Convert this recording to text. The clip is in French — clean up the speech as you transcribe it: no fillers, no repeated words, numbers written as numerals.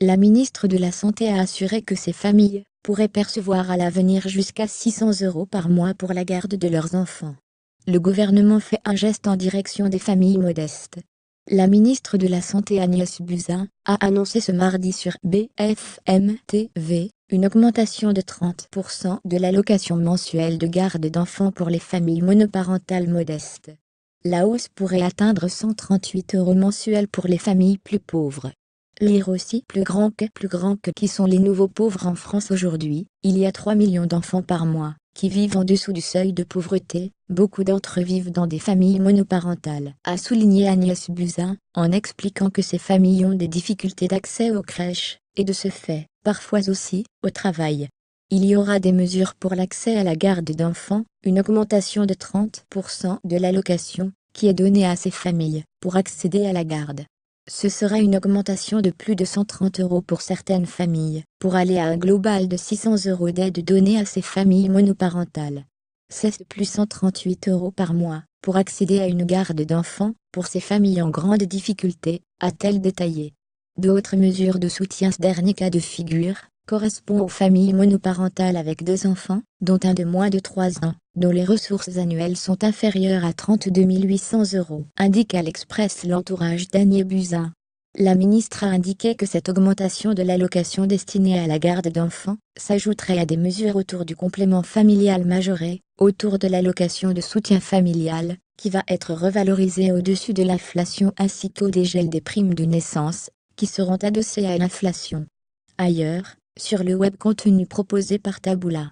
La ministre de la Santé a assuré que ces familles pourraient percevoir à l'avenir jusqu'à 600 € par mois pour la garde de leurs enfants. Le gouvernement fait un geste en direction des familles modestes. La ministre de la Santé Agnès Buzyn a annoncé ce mardi sur BFM TV une augmentation de 30% de l'allocation mensuelle de garde d'enfants pour les familles monoparentales modestes. La hausse pourrait atteindre 138 € mensuels pour les familles plus pauvres. Lire aussi plus grand que qui sont les nouveaux pauvres en France aujourd'hui. Il y a 3 millions d'enfants par mois qui vivent en dessous du seuil de pauvreté. Beaucoup d'entre eux vivent dans des familles monoparentales, a souligné Agnès Buzyn, en expliquant que ces familles ont des difficultés d'accès aux crèches, et de ce fait, parfois aussi, au travail. Il y aura des mesures pour l'accès à la garde d'enfants, une augmentation de 30% de l'allocation, qui est donnée à ces familles, pour accéder à la garde. Ce sera une augmentation de plus de 130 € pour certaines familles, pour aller à un global de 600 € d'aide donnée à ces familles monoparentales. C'est plus 138 € par mois, pour accéder à une garde d'enfants, pour ces familles en grande difficulté, a-t-elle détaillé. D'autres mesures de soutien. Ce dernier cas de figure correspond aux familles monoparentales avec 2 enfants, dont un de moins de 3 ans, dont les ressources annuelles sont inférieures à 32 800 €, indique à l'Express l'entourage d'Agnès Buzyn. La ministre a indiqué que cette augmentation de l'allocation destinée à la garde d'enfants s'ajouterait à des mesures autour du complément familial majoré, autour de l'allocation de soutien familial, qui va être revalorisée au-dessus de l'inflation, ainsi qu'au dégel des primes de naissance, qui seront adossées à l'inflation. Ailleurs, sur le web, contenu proposé par Taboola.